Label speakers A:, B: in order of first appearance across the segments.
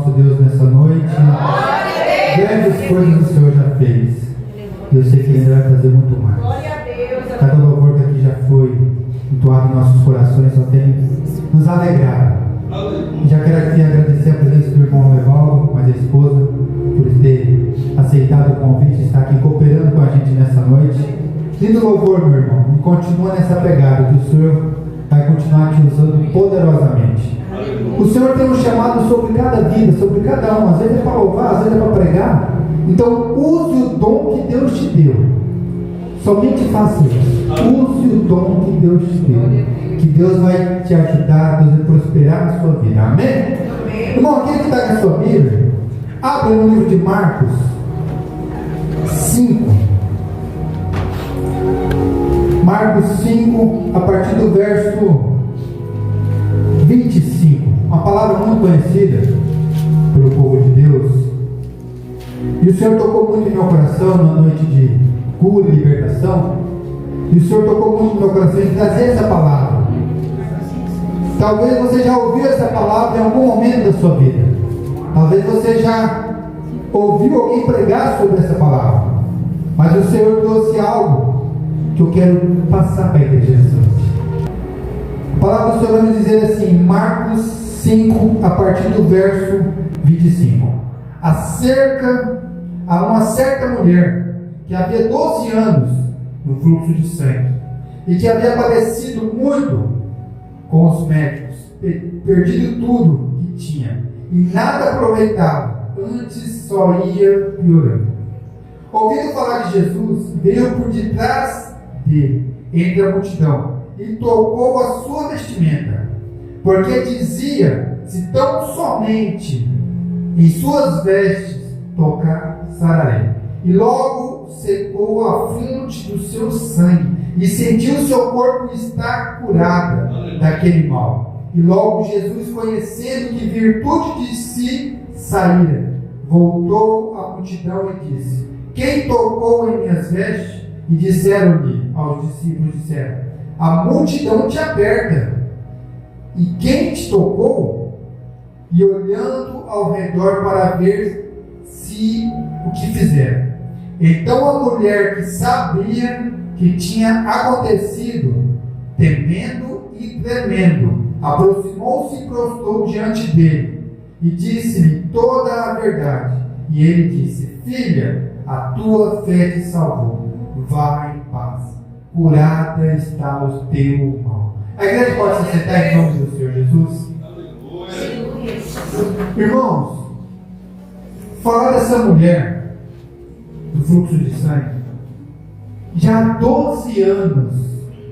A: nosso Deus nessa noite. Grandes coisas o Senhor já fez. Eu sei que Ele ainda vai fazer muito mais. Cada louvor que aqui já foi entoado em nossos corações só tem nos alegrado. Já quero aqui agradecer a presença do irmão Levaldo, mas a esposa, por ter aceitado o convite, estar aqui cooperando com a gente nessa noite. Lindo louvor, meu irmão, e continua nessa pegada, que o Senhor vai continuar te usando poderosamente. O Senhor tem um chamado sobre cada vida, sobre cada um. Às vezes é para louvar, às vezes é para pregar. Então use o dom que Deus te deu. Somente faça isso. Use o dom que Deus te deu. Que Deus vai te ajudar, Deus vai prosperar na sua vida. Amém? Irmão, aquele que está com a sua Bíblia, abre no livro de Marcos 5. Marcos 5, a partir do verso 25. Uma palavra muito conhecida pelo povo de Deus. E o Senhor tocou muito em meu coração na noite de cura e libertação. E o Senhor tocou muito no meu coração em trazer essa palavra. Talvez você já ouviu essa palavra em algum momento da sua vida. Talvez você já ouviu alguém pregar sobre essa palavra. Mas o Senhor trouxe algo que eu quero passar para a igreja nessa noite. A palavra do Senhor vai nos dizer assim, Marcos 5, a partir do verso 25. A uma certa mulher que havia 12 anos no fluxo de sangue e que havia padecido muito com os médicos, perdido tudo que tinha e nada aproveitava, antes só ia piorando. Ouvindo falar de Jesus, veio por detrás dele, entre a multidão, e tocou a sua vestimenta, porque dizia: se tão somente em suas vestes tocar, sararei. E logo secou a fonte do seu sangue, e sentiu seu corpo estar curada daquele mal. E logo Jesus, conhecendo que virtude de si saíra, voltou à multidão e disse: quem tocou em minhas vestes? E disseram-lhe, aos discípulos disseram: a multidão te aperta, e quem te tocou? E olhando ao redor para ver se o que fizeram. Então a mulher, que sabia que tinha acontecido, temendo e tremendo, aproximou-se e prostrou diante dele e disse-lhe toda a verdade. E ele disse: filha, a tua fé te salvou, vá em paz, curada está o teu mal. A igreja pode se sentar em nome do Senhor Jesus? Irmãos, falar dessa mulher do fluxo de sangue, já há 12 anos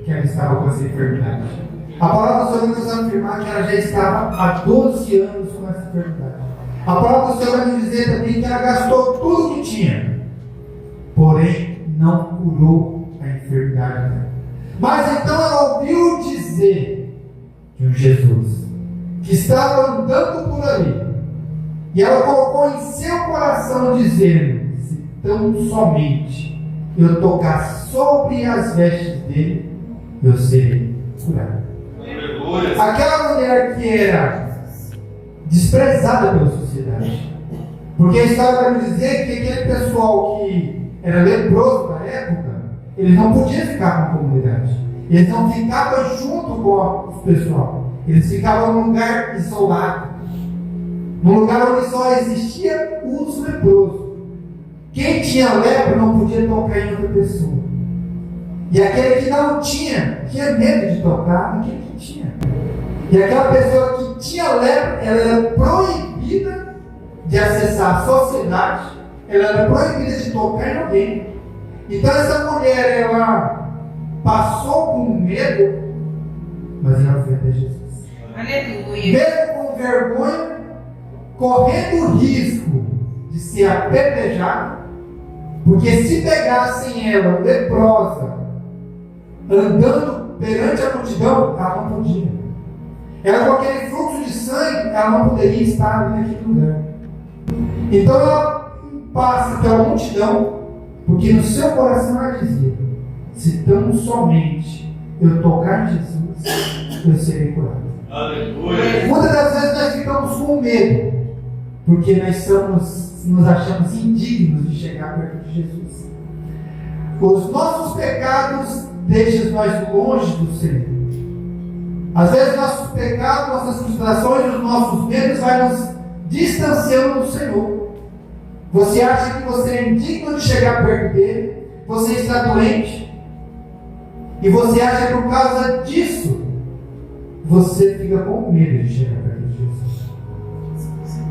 A: que ela estava com essa enfermidade. A palavra do Senhor nos afirma que ela já estava há 12 anos com essa enfermidade. A palavra do Senhor vai nos dizer também que ela gastou tudo que tinha, porém não curou a enfermidade dela. Mas então ela ouviu dizer de um Jesus que estava andando por ali, e ela colocou em seu coração dizendo: se tão somente eu tocar sobre as vestes dele, eu serei curado. Aquela mulher que era desprezada pela sociedade, porque a história vai nos dizer que aquele pessoal que era leproso da época, eles não podiam ficar com a comunidade, eles não ficavam junto com o pessoal, eles ficavam num lugar isolado, num lugar onde só existia os leprosos. Quem tinha lepra não podia tocar em outra pessoa, e aquele que não tinha medo de tocar naquele que tinha. E aquela pessoa que tinha lepra, ela era proibida de acessar a sociedade, ela era proibida de tocar em alguém. Então essa mulher, ela passou com medo, mas ela foi até Jesus. Aleluia. Mesmo com vergonha, correndo o risco de ser apedrejada, porque se pegassem ela leprosa, andando perante a multidão, ela não podia. Ela, com aquele fluxo de sangue, ela não poderia estar ali naquele lugar. Então ela passa pela multidão, porque no seu coração ela dizia: se tão somente eu tocar em Jesus, eu serei curado. Aleluia. Muitas das vezes nós ficamos com medo porque nos achamos indignos de chegar perto de Jesus. Os nossos pecados deixam nós longe do Senhor. Às vezes nossos pecados, nossas frustrações, os nossos medos vai nos distanciando do Senhor. Você acha que você é indigno de chegar perto dele, você está doente, e você acha que por causa disso você fica com medo de chegar perto de Jesus.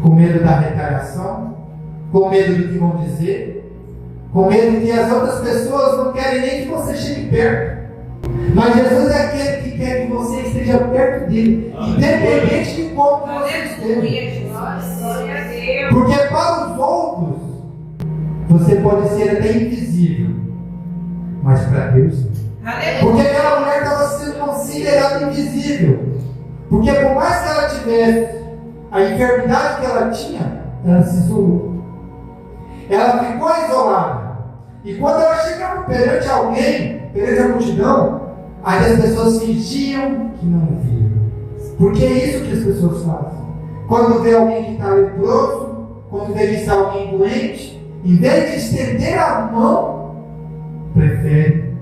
A: Com medo da retaliação, com medo do que vão dizer, com medo que as outras pessoas não querem nem que você chegue perto. Mas Jesus é aquele que quer que você esteja perto dele, independente de como você esteja. Porque para os outros, você pode ser até invisível, mas para Deus não. Porque aquela mulher estava sendo considerada invisível. Porque por mais que ela tivesse a enfermidade que ela tinha, ela se isolou. Ela ficou isolada. E quando ela chegava perante alguém, perante a multidão, aí as pessoas fingiam que não viam. Porque é isso que as pessoas fazem. Quando vê alguém que está leproso, quando vê que está alguém doente, em vez de estender a mão, prefere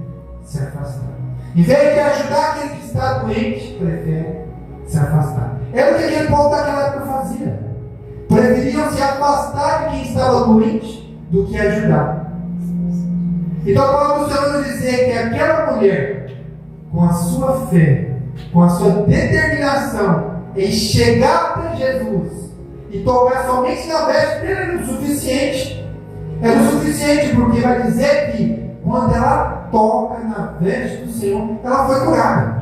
A: se afastar. Em vez de ajudar aquele que está doente, prefere se afastar. Era o que aquele povo daquela época fazia. Preferiam se afastar de quem estava doente do que ajudar. Então, a palavra do Senhor nos dizer que aquela mulher, com a sua fé, com a sua determinação em chegar até Jesus e tocar somente na veste dele, era o suficiente. Era o suficiente, porque vai dizer que quando ela toca na veste do Senhor, ela foi curada.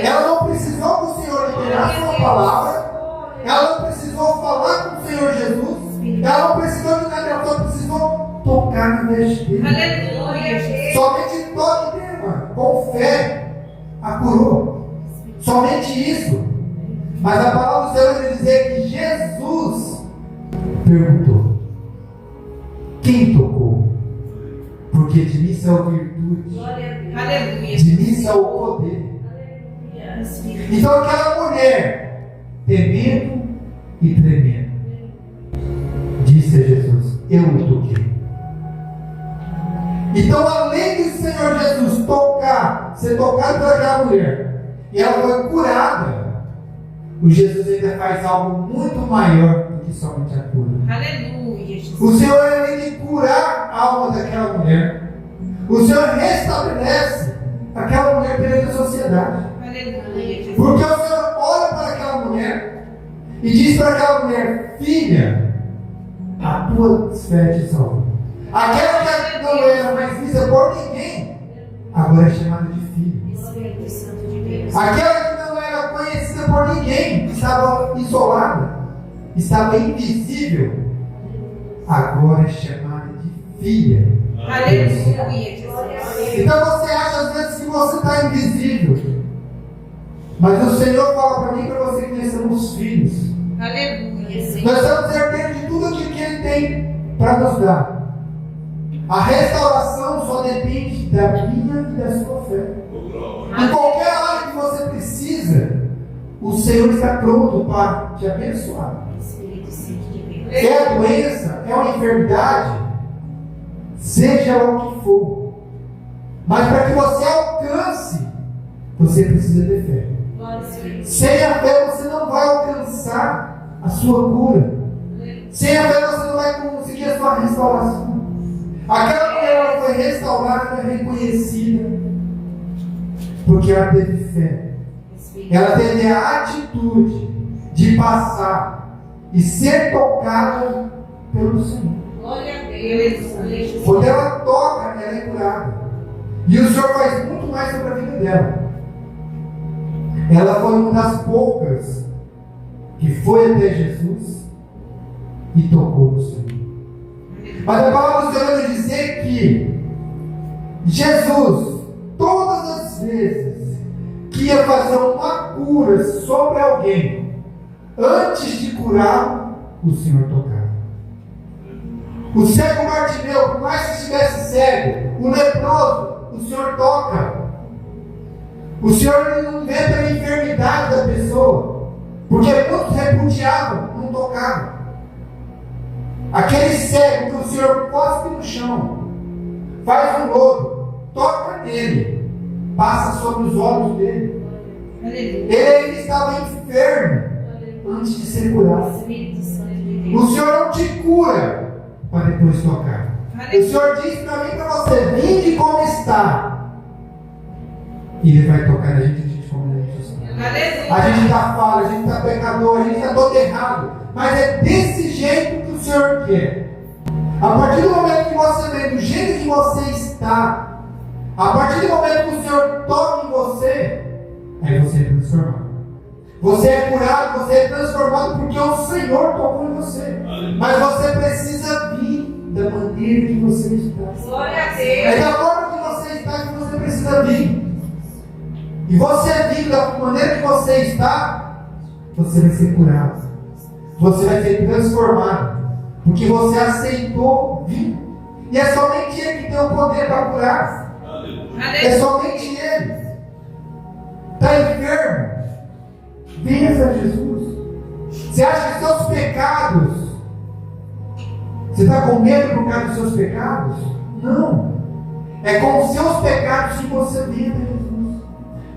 A: Ela não precisou que o Senhor liberasse uma palavra, ela não precisou falar com o Senhor Jesus, ela não precisou de nada, ela só precisou tocar na veste dele. Somente toque dele, com fé, a curou. Somente isso. Mas a palavra do Senhor vai dizer que Jesus perguntou: quem tocou? Porque de mim saiu virtude, de mim saiu o poder. Então aquela mulher, temendo e tremendo, disse a Jesus: eu o toquei. Então, além do Senhor Jesus ser tocado por aquela mulher, e ela foi curada, o Jesus ainda faz algo muito maior do que somente a cura.
B: Aleluia, Jesus.
A: O Senhor, além de curar a alma daquela mulher, o Senhor restabelece aquela mulher perante a sociedade.
B: Aleluia, Jesus.
A: Porque o Senhor olha para aquela mulher e diz para aquela mulher: filha, a tua fé te salvou. Aquela que não era mais vista por ninguém, agora é chamada de filha.
B: Espírito Santo de Deus.
A: Aquela que não era conhecida por ninguém, estava isolada, estava invisível, agora é chamada de filha.
B: Aleluia, Jesus.
A: Então você acha às vezes que você está invisível, mas o Senhor fala para mim e para você que nós somos filhos.
B: Aleluia, Senhor.
A: Nós estamos herdeiros de tudo aquilo que Ele tem para nos dar. A restauração só depende da minha e da sua fé. Em qualquer área que você precisa, o Senhor está pronto para te abençoar.
B: Espírito Santo de Deus.
A: É a doença, é uma enfermidade, seja lá o que for. Mas para que você alcance, você precisa ter fé. Sem a fé você não vai alcançar a sua cura. Sem a fé você não vai conseguir a sua restauração. Aquela mulher ela foi restaurada, reconhecida, porque ela teve fé. Ela teve a atitude de passar e ser tocada pelo Senhor.
B: Glória a Deus.
A: Quando ela toca, ela é curada. E o Senhor faz muito mais sobre a vida dela. Ela foi uma das poucas que foi até Jesus e tocou no Senhor. Mas a palavra do Senhor vai dizer que Jesus, todas as vezes que ia fazer uma cura sobre alguém, antes de curá-lo, o Senhor tocava. O cego Bartimeu, por mais que estivesse cego, o leproso, o Senhor toca. O Senhor não vê pela enfermidade da pessoa, porque muitos repudiavam, não tocavam. tocar. Aquele cego que o Senhor cospe no chão, faz um lodo, toca nele, passa sobre os olhos dele. Ele estava enfermo antes de ser curado. O Senhor não te cura para depois tocar. O Senhor diz para mim e para você: vinde como está. E Ele vai tocar na gente como a gente está. A gente está falho, a gente está pecador, a gente está todo errado. Mas é desse jeito que o Senhor quer. A partir do momento que você vem do jeito que você está, a partir do momento que o Senhor toca em você, aí você é transformado. Você é curado, você é transformado porque o Senhor tocou em você. Mas você precisa vir da maneira que você está.
B: Glória a Deus.
A: É da forma que você está que você precisa vir. E você vindo da maneira que você está, você vai ser curado. Você vai ser transformado. Porque você aceitou vir. E é somente Ele que tem o poder para curar. É somente Ele. Está enfermo? Venha a Jesus. Você acha que seus pecados, você está com medo por causa dos seus pecados? Não. É com os seus pecados que você vem a Jesus.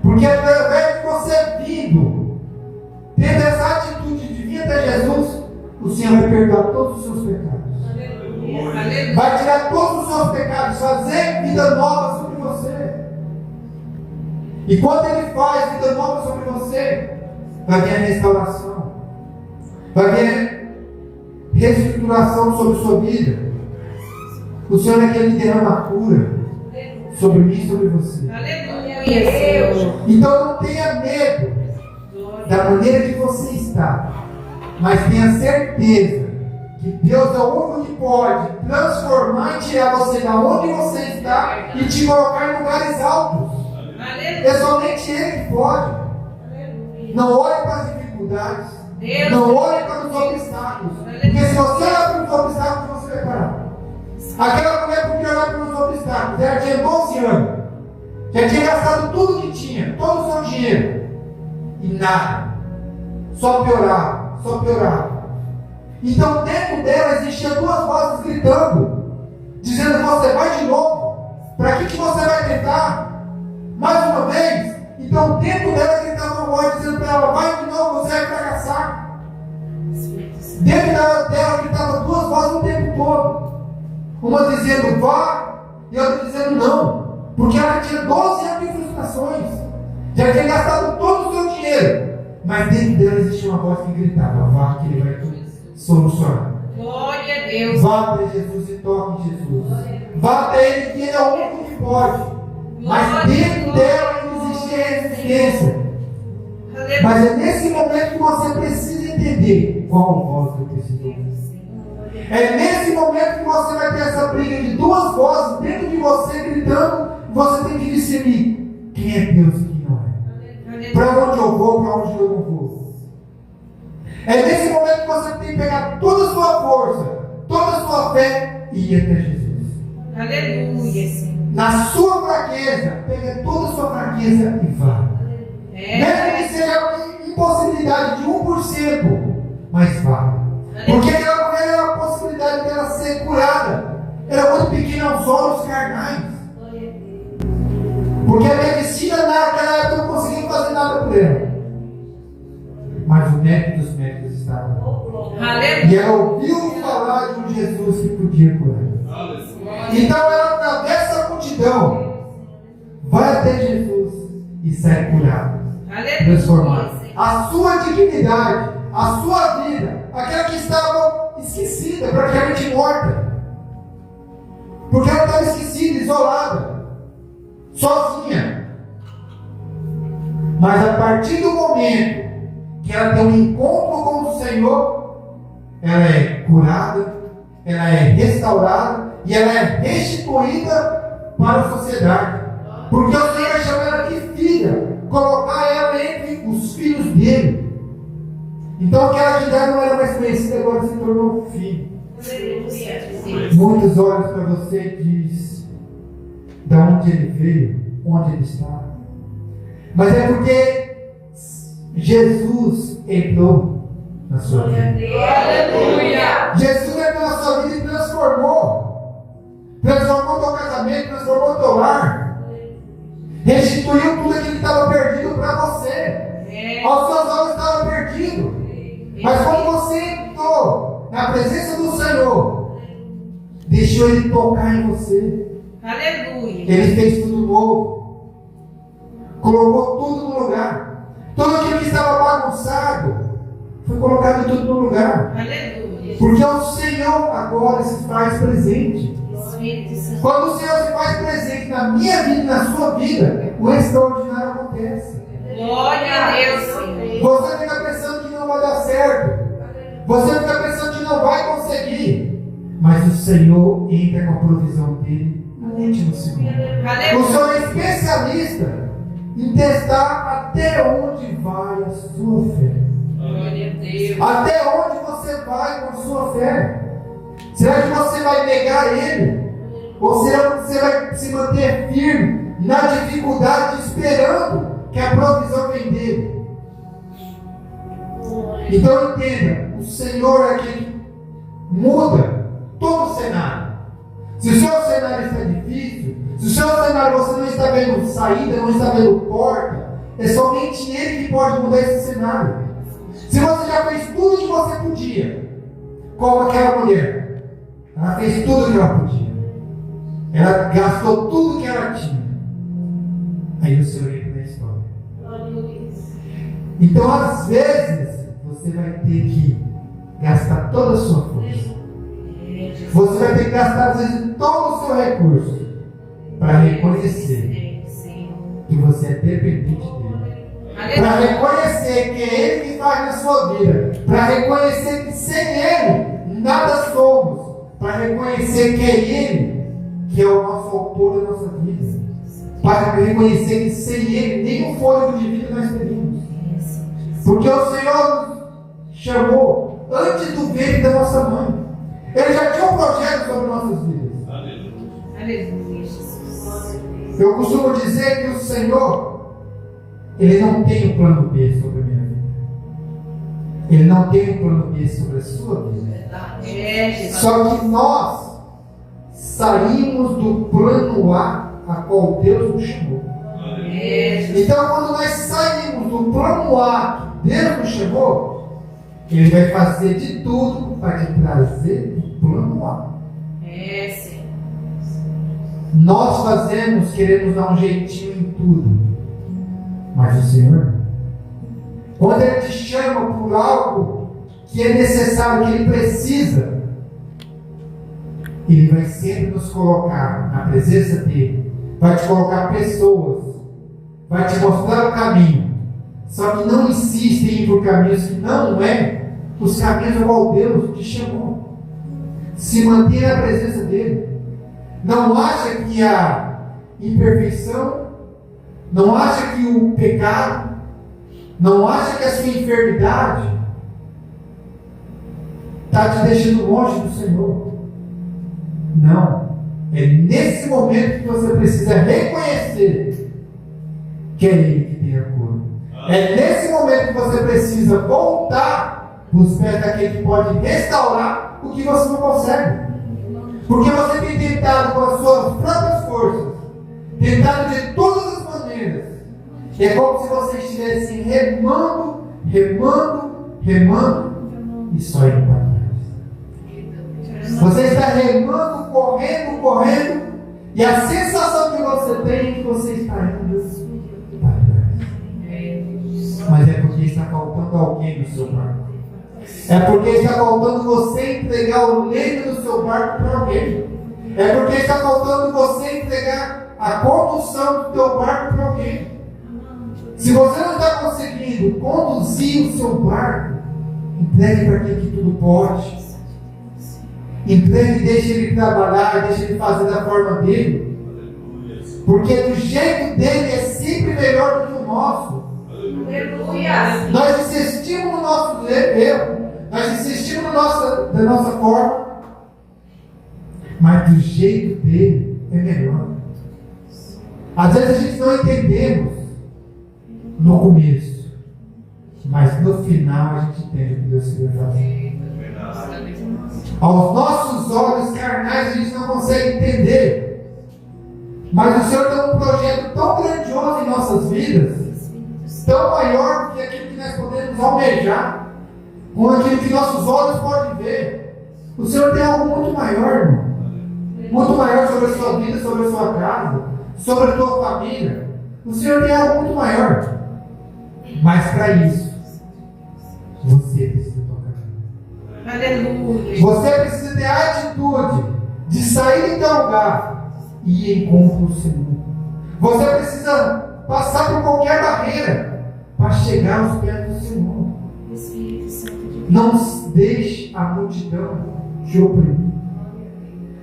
A: Porque através de você vindo, tendo essa atitude de vir até Jesus, o Senhor vai perdoar todos os seus pecados. Vai tirar todos os seus pecados, fazer vida nova sobre você. E quando Ele faz vida nova sobre você, vai vir a restauração, vai vir a reestruturação sobre a sua vida. O Senhor é quem derrama a cura sobre mim e sobre você. Então não tenha medo da maneira que você está, mas tenha certeza que Deus é o único que pode transformar e tirar você da onde você está e te colocar em lugares altos. É somente Ele que pode. Não olhe para as dificuldades. Não olhe para os obstáculos. Porque se você olhar para os obstáculos, você vai parar. Aquela mulher podia olhar para os obstáculos. Ela tinha 12 anos. Já tinha gastado tudo que tinha, todo o seu dinheiro. E nada. Só piorava, só piorava. Então dentro dela existiam duas vozes gritando, dizendo: você vai de novo? Para que você vai tentar? Mais uma vez? Então dentro dela gritava uma voz dizendo para ela: vai de novo, você vai fracassar. Dentro dela gritava duas vozes o tempo todo. Uma dizendo vá e outra dizendo não. Porque ela tinha 12 anos de frustrações. Já tinha gastado todo o seu dinheiro. Mas dentro dela existia uma voz que gritava: vá que Ele vai solucionar.
B: Glória a Deus.
A: Vá até Jesus e toque em Jesus. Vá até Ele, que Ele é o único que pode. Mas dentro dela existia resistência. Mas é nesse momento que você precisa entender qual voz que eu preciso ouvir. É nesse momento que você vai ter essa briga de duas vozes dentro de você gritando. Você tem que discernir quem é Deus e quem não é. Para onde eu vou, para onde eu não vou. É nesse momento que você tem que pegar toda a sua força, toda a sua fé e ir até Jesus.
B: Aleluia, Senhor.
A: Na sua fraqueza, pega toda a sua fraqueza e vá. Mesmo que seja uma impossibilidade de 1%, mas vá. Porque aquela mulher era a possibilidade dela ser curada. Era muito pequena aos olhos carnais. Porque a medicina naquela época não conseguia fazer nada por ela. Mas o médico dos médicos estava lá. E ela ouviu falar de um Jesus que podia curar. Então ela atravessa a multidão, vai até Jesus e sai curada, transformada. A sua dignidade, a sua vida, aquela que estava esquecida, praticamente morta. Porque ela estava esquecida, isolada, sozinha. Mas a partir do momento que ela tem um encontro com o Senhor, ela é curada, ela é restaurada e ela é restituída para a sociedade. Porque o Senhor chama ela de filha, colocar ela entre os filhos dele. Então aquela que já não era mais conhecida agora se tornou filho. Muitos olhos para você e diz de onde ele veio, onde ele está. Mas é porque Jesus entrou na sua vida.
B: Aleluia.
A: Jesus entrou na sua vida e transformou. Transformou teu casamento, transformou teu lar. Restituiu tudo aquilo que estava perdido para você. Aos seus olhos estava perdido. Mas quando você entrou na presença do Senhor, deixou Ele tocar em você.
B: Aleluia.
A: Ele fez tudo novo. Colocou tudo no lugar. Tudo aquilo que estava bagunçado foi colocado tudo no lugar.
B: Aleluia.
A: Porque o Senhor agora se faz presente.
B: Espírito Santo.
A: Quando o Senhor se faz presente na minha vida e na sua vida, o extraordinário acontece.
B: Glória a Deus, Senhor.
A: Você fica pensando que não vai dar certo. Você fica pensando que não vai conseguir. Mas o Senhor entra com a provisão dele no último segundo. O
B: Aleluia.
A: Senhor é especialista em testar até onde vai a sua fé.
B: Glória a Deus.
A: Até onde você vai com a sua fé? Será que você vai negar Ele? Ou será que você vai se manter firme na dificuldade, esperando que a provisão vem dele? Então entenda, o Senhor é quem muda todo o cenário. Se o seu cenário está difícil, se o seu cenário você não está vendo saída, não está vendo porta, é somente Ele que pode mudar esse cenário. Se você já fez tudo o que você podia, como aquela mulher, ela fez tudo o que ela podia, ela gastou tudo o que ela tinha, aí o Senhor entra na história. Então às vezes você vai ter que gastar toda a sua força, você vai ter que gastar às vezes todo o seu recurso para reconhecer que você é dependente dele, para reconhecer que é Ele que faz na sua vida, para reconhecer que sem Ele nada somos, para reconhecer que é Ele que é o nosso autor da nossa vida, para reconhecer que sem Ele nem um fôlego de vida nós teríamos, porque o Senhor nos chamou antes do ventre da nossa mãe. Ele já tinha um projeto sobre nossas vidas.
B: Aleluia, Jesus.
A: Eu costumo dizer que o Senhor, Ele não tem um plano B sobre a minha vida. Ele não tem um plano B sobre a sua vida.
B: Jesus.
A: Só que nós saímos do plano A qual Deus nos chamou. Então quando nós saímos do plano A que Deus nos chamou, Ele vai fazer de tudo para te trazer do plano A.
B: Senhor.
A: Nós queremos dar um jeitinho em tudo, mas o Senhor não. Quando Ele te chama por algo que é necessário, que Ele precisa, Ele vai sempre nos colocar na presença dEle, vai te colocar pessoas, vai te mostrar o caminho. Só que não insiste em ir por caminhos que não é os caminhos ao qual Deus te chamou. Se mantenha na presença dEle. Não acha que a imperfeição, não acha que o pecado, não acha que a sua enfermidade está te deixando longe do Senhor. Não. É nesse momento que você precisa reconhecer que é Ele que tem a cura. É nesse momento que você precisa voltar nos pés daquele que pode restaurar o que você não consegue. Porque você tem tentado com as suas próprias forças, tentado de todas as maneiras. É como se você estivesse remando, e só indo para trás. Você está remando, correndo, e a sensação que você tem é que você está indo para trás. Mas é porque está faltando alguém no seu barco. É porque está faltando você entregar o leme do seu barco para alguém. É porque está faltando você entregar a condução do teu barco para alguém. Se você não está conseguindo conduzir o seu barco, entregue para quem que tudo pode. Entregue e deixe ele trabalhar, deixe ele fazer da forma dele. Porque do jeito dele é sempre melhor do que o nosso.
B: Aleluia.
A: Nós insistimos no nosso erro, nós insistimos da nossa forma, mas do jeito dele é melhor. Às vezes a gente não entendemos no começo, Mas no final a gente entende o que Deus queria fazer. Aos nossos olhos carnais a gente não consegue entender. Mas o Senhor tem um projeto tão grandioso em nossas vidas, tão maior do que aquilo que nós podemos almejar, com aquilo que nossos olhos podem ver. O Senhor tem algo muito maior, irmão. Muito maior sobre a sua vida, sobre a sua casa, sobre a tua família. O Senhor tem algo muito maior. Mas para isso, você precisa tocar.
B: Aleluia.
A: Você precisa ter a atitude de sair do teu lugar e ir em encontro ao Senhor. Você precisa passar por qualquer barreira para chegar aos pés do Senhor. Não deixe a multidão te oprimir.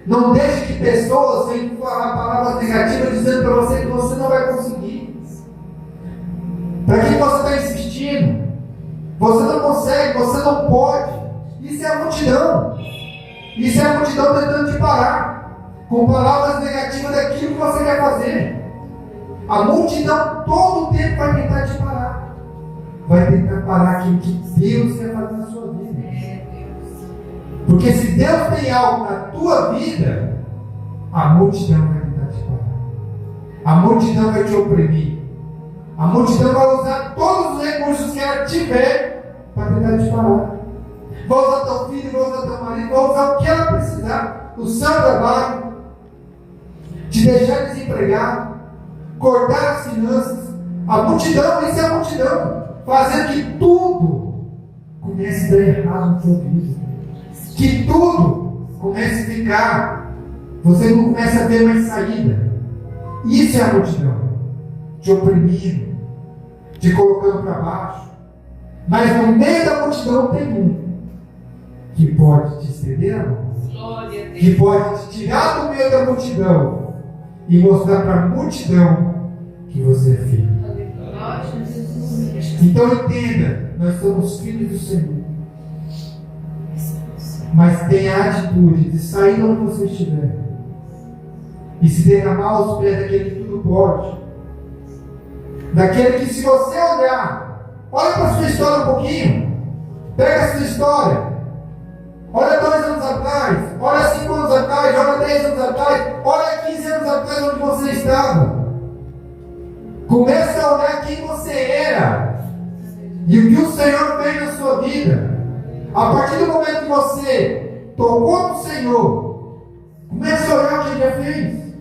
A: Não deixe que pessoas venham falar palavras negativas dizendo para você que você não vai conseguir. Para quem você está insistindo? Você não consegue, você não pode. Isso é a multidão. Isso é a multidão tentando te parar com palavras negativas daquilo que você quer fazer. A multidão todo o tempo vai tentar te parar. Vai tentar parar aquilo que Deus quer fazer na sua vida. Porque se Deus tem algo na tua vida, a multidão vai tentar te parar. A multidão vai te oprimir. A multidão vai usar todos os recursos que ela tiver para tentar te parar. Vai usar teu filho, vai usar teu marido, vai usar o que ela precisar. O seu trabalho, te deixar desempregado, cortar as finanças. A multidão, isso é a multidão, fazendo que tudo comece a dar errado no teu vida. Que tudo comece a ficar, você não começa a ver mais saída. Isso é a multidão, te oprimindo, te colocando para baixo. Mas no meio da multidão tem um que pode te estender a mão, que pode te tirar do meio da multidão e mostrar para a multidão que você é filho. Então entenda, nós somos filhos do Senhor. Mas tenha a atitude de sair de onde você estiver e se derramar aos pés daquele que tudo pode. Daquele que, se você olhar, olha para a sua história um pouquinho, pega a sua história, olha 2 anos atrás, olha 5 anos atrás, olha 10 anos atrás, olha 15 anos atrás onde você estava. Comece a olhar quem você era e o que o Senhor fez na sua vida. A partir do momento que você tocou no Senhor, comece a olhar o que Ele já fez.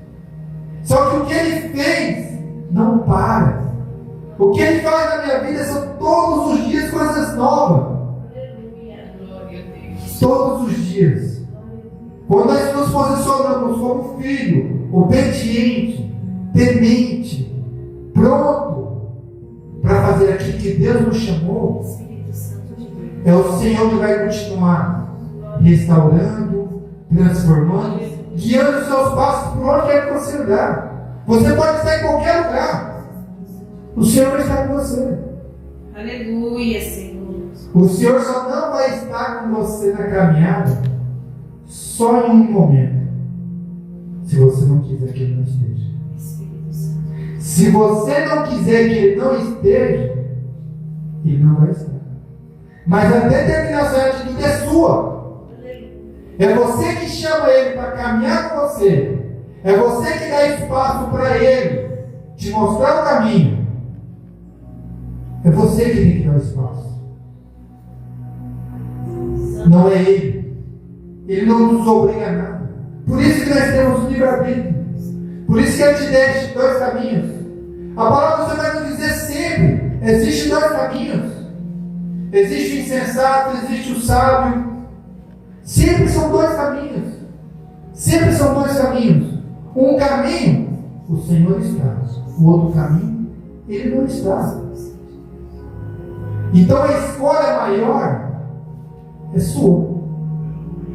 A: Só que o que Ele fez não para. O que Ele faz na minha vida são todos os dias coisas novas. Todos os dias. Quando nós nos posicionamos como filho, obediente, temente, pronto para fazer aquilo que Deus nos chamou, é o Senhor que vai continuar restaurando, transformando, guiando os seus passos por onde quer que você olhar. Você pode estar em qualquer lugar. O Senhor vai estar com você.
B: Aleluia, Senhor.
A: O Senhor só não vai estar com você na caminhada só em um momento, se você não quiser que Ele não esteja. Se você não quiser que Ele não esteja, Ele não vai estar. Mas a determinação e a atitude é sua. É você que chama Ele para caminhar com você. É você que dá espaço para Ele te mostrar o caminho. É você que tem que dar espaço. Não é Ele. Ele não nos obriga a nada. Por isso que nós temos o livre-arbítrio. Por isso que Ele te deixa 2 caminhos. A palavra do Senhor vai nos dizer sempre: existem 2 caminhos. Existe o insensato, existe o sábio. Sempre são 2 caminhos. Sempre são 2 caminhos. Um caminho, o Senhor está. O outro caminho, Ele não está. Então a escolha maior é sua.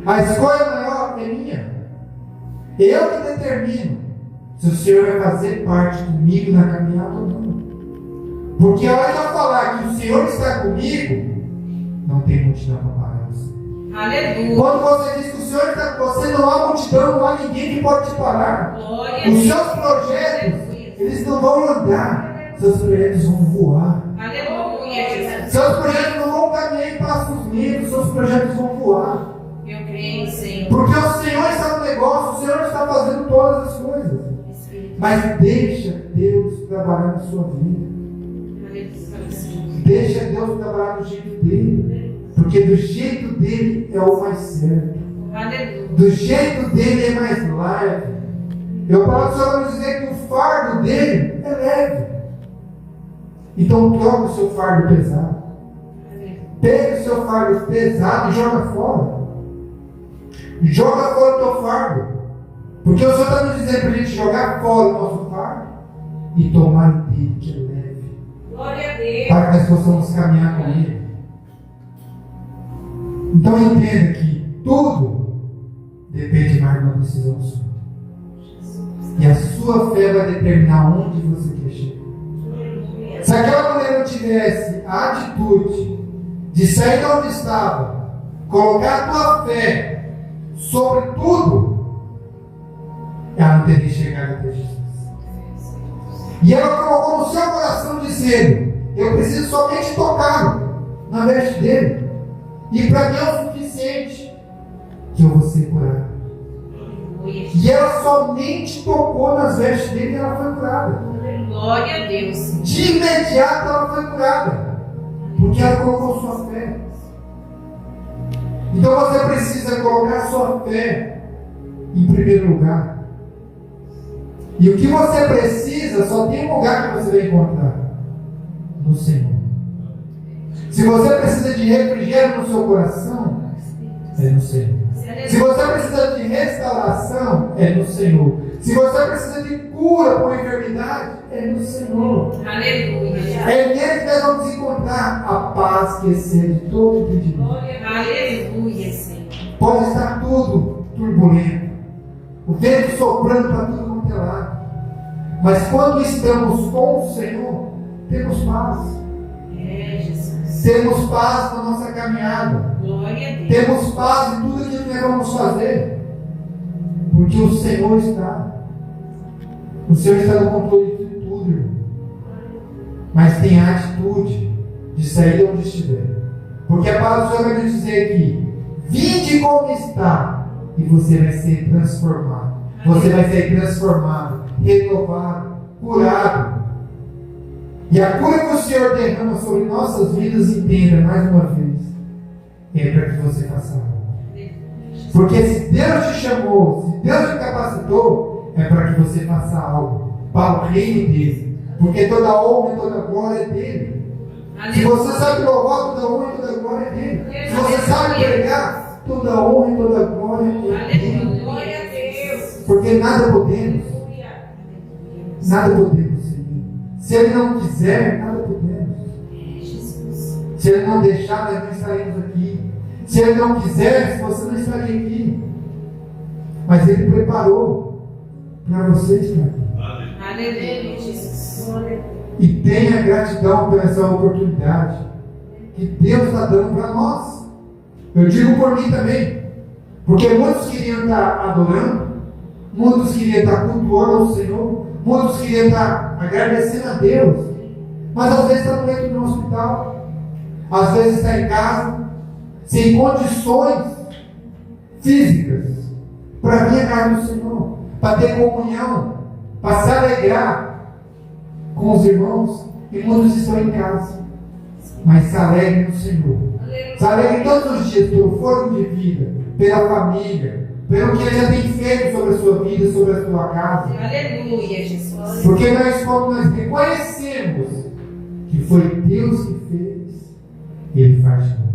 A: A escolha maior é minha. Eu que determino se o Senhor vai fazer parte comigo na caminhada ou não. Porque a hora de eu falar que o Senhor está comigo, não tem multidão para parar você.
B: Aleluia.
A: Quando você diz que o Senhor está com você, não há multidão, não há ninguém que pode te parar.
B: Glória
A: Os
B: a
A: seus
B: Deus.
A: projetos, eles não vão andar, seus projetos vão voar.
B: Aleluia, Jesus.
A: Seus projetos não vão caminhar em passos lentos, seus projetos vão voar.
B: Eu creio, Senhor.
A: Porque o Senhor está no negócio, o Senhor está fazendo todas as coisas. Mas deixa Deus trabalhar na sua vida. Deixa Deus trabalhar do jeito dele. Porque do jeito dele é o mais certo.
B: Aleluia.
A: Do jeito dele é mais leve. Eu posso só dizer que o fardo dele é leve. Então troca o seu fardo pesado. Pega o seu fardo pesado e joga fora. Joga fora o teu fardo. Porque o Senhor está nos dizendo para a gente jogar fora o nosso fardo e tomar dele, que é leve.
B: Glória a Deus.
A: Para que nós possamos caminhar com ele. Então entenda que tudo depende mais de uma decisão sua. E a sua fé vai determinar onde você quer chegar. Se aquela mulher não tivesse a atitude de sair de onde estava, colocar a tua fé sobre tudo, ela não teria chegado até Jesus. E ela colocou no seu coração dizendo: eu preciso somente tocar na veste dele, e para mim é o suficiente que eu vou ser curado. E ela somente tocou nas vestes dele e ela foi curada.
B: Glória a Deus.
A: De imediato ela foi curada, porque ela colocou sua fé. Então você precisa colocar sua fé em primeiro lugar. E o que você precisa só tem um lugar que você vai encontrar: no Senhor. Se você precisa de refrigério no seu coração, é no Senhor. Se você precisa de restauração, é no Senhor. Se você precisa de cura por enfermidade, é no Senhor.
B: Aleluia.
A: É nele que nós vamos encontrar a paz que excede todo entendimento.
B: Aleluia, Senhor.
A: Pode estar tudo turbulento, o vento soprando para tudo quanto é lado. Mas quando estamos com o Senhor, temos paz.
B: Jesus.
A: Temos paz na nossa caminhada.
B: Glória a Deus.
A: Temos paz em tudo aquilo que nós vamos fazer. Porque o Senhor está. O Senhor está no controle de tudo, irmão. Mas tem a atitude de sair de onde estiver. Porque a palavra do Senhor vai nos dizer aqui: vinde como está, e você vai ser transformado. Você vai ser transformado, renovado, curado. E a cura que o Senhor derrama sobre nossas vidas, entenda mais uma vez, é para que você faça algo. Porque se Deus te chamou, se Deus te capacitou, é para que você faça algo para o reino dele. Porque toda honra e toda glória é dele. Se você sabe louvar, toda honra e toda glória é dele. Se você sabe pregar, toda honra e toda glória é dele.
B: Glória a Deus.
A: Porque nada podemos. Nada podemos seguir. Se ele não quiser, nada podemos. Se ele não deixar, nós não estaremos aqui. Se ele não quisesse, você não estaria aqui. Mas ele preparou para você estar aqui.
B: Aleluia, Jesus.
A: E tenha gratidão por essa oportunidade que Deus está dando para nós. Eu digo por mim também. Porque muitos queriam estar adorando, muitos queriam estar cultuando ao Senhor, muitos queriam estar agradecendo a Deus. Mas às vezes está no leito do hospital, às vezes está em casa, sem condições físicas para vir à casa do Senhor, para ter comunhão, para se alegrar com os irmãos. E muitos estão em casa, mas se alegrem no Senhor. Se alegrem todos os dias pelo fogo de vida, pela família, pelo que Ele já tem feito sobre a sua vida, sobre a sua casa.
B: Aleluia, Jesus.
A: Porque quando nós reconhecemos que foi Deus que fez, Ele faz de novo.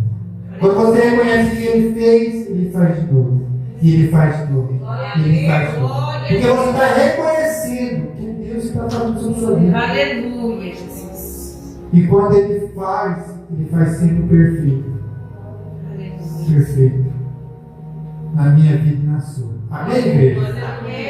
A: Quando você reconhece que Ele fez, Ele faz de novo. E Ele faz de novo. E Ele faz de novo. Porque você está reconhecendo que Deus está fazendo sobre a sua vida.
B: Aleluia, Jesus.
A: E quando Ele faz sempre perfeito.
B: Aleluia.
A: Perfeito. Na minha vida e na sua. Amém, igreja?
B: Amém.